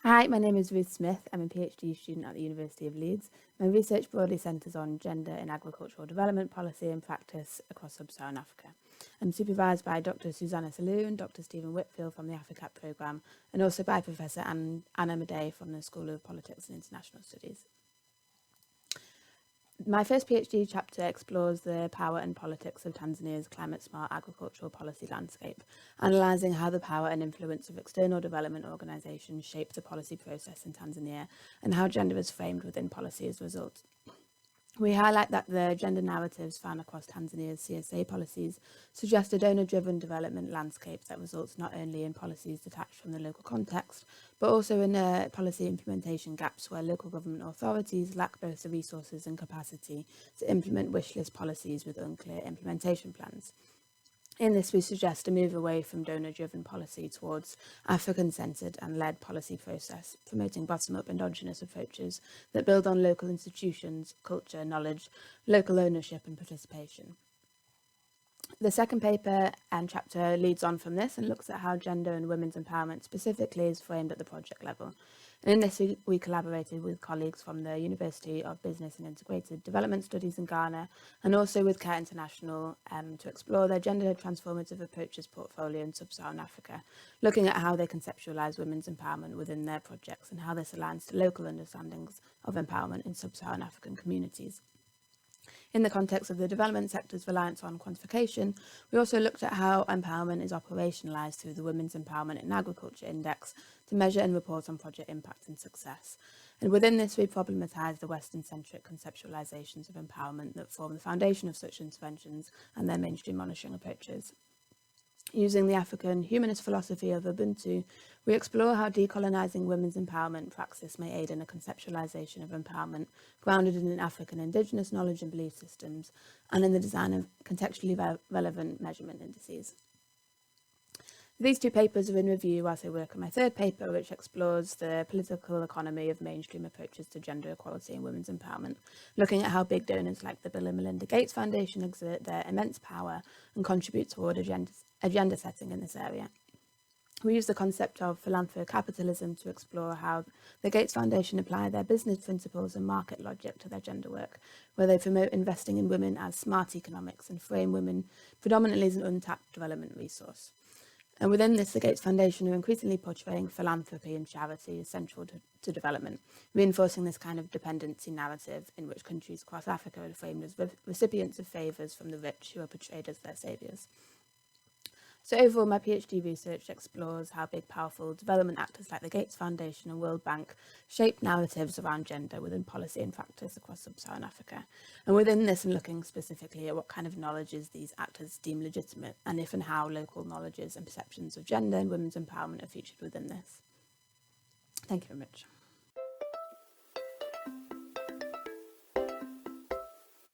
Hi, my name is Ruth Smith. I'm a PhD student at the University of Leeds. My research broadly centres on gender in agricultural development policy and practice across sub-Saharan Africa. I'm supervised by Dr. Susanna Salou and Dr. Stephen Whitfield from the AFRICAP programme, and also by Professor Anna Madej from the School of Politics and International Studies. My first PhD chapter explores the power and politics of Tanzania's climate-smart agricultural policy landscape, analysing how the power and influence of external development organisations shape the policy process in Tanzania and how gender is framed within policy as a result. We highlight that the gender narratives found across Tanzania's CSA policies suggest a donor-driven development landscape that results not only in policies detached from the local context, but also in policy implementation gaps where local government authorities lack both the resources and capacity to implement wish list policies with unclear implementation plans. In this, we suggest a move away from donor-driven policy towards African-centred and led policy process, promoting bottom-up endogenous approaches that build on local institutions, culture, knowledge, local ownership and participation. The second paper and chapter leads on from this and looks at how gender and women's empowerment specifically is framed at the project level. And in this, we collaborated with colleagues from the University of Business and Integrated Development Studies in Ghana and also with CARE International to explore their gender transformative approaches portfolio in sub-Saharan Africa, looking at how they conceptualise women's empowerment within their projects and how this aligns to local understandings of empowerment in sub-Saharan African communities. In the context of the development sector's reliance on quantification, we also looked at how empowerment is operationalised through the Women's Empowerment in Agriculture Index to measure and report on project impact and success. And within this, we problematised the Western-centric conceptualisations of empowerment that form the foundation of such interventions and their mainstream monitoring approaches. Using the African humanist philosophy of Ubuntu, we explore how decolonising women's empowerment praxis may aid in a conceptualisation of empowerment grounded in African indigenous knowledge and belief systems, and in the design of contextually relevant measurement indices. These two papers are in review whilst I work on my third paper, which explores the political economy of mainstream approaches to gender equality and women's empowerment, looking at how big donors like the Bill and Melinda Gates Foundation exert their immense power and contribute toward agenda setting in this area. We use the concept of philanthrocapitalism to explore how the Gates Foundation apply their business principles and market logic to their gender work, where they promote investing in women as smart economics and frame women predominantly as an untapped development resource. And within this, the Gates Foundation are increasingly portraying philanthropy and charity as central to development, reinforcing this kind of dependency narrative in which countries across Africa are framed as recipients of favours from the rich who are portrayed as their saviours. So overall, my PhD research explores how big, powerful development actors like the Gates Foundation and World Bank shape narratives around gender within policy and practice across sub-Saharan Africa. And within this, I'm looking specifically at what kind of knowledges these actors deem legitimate, and if and how local knowledges and perceptions of gender and women's empowerment are featured within this. Thank you very much.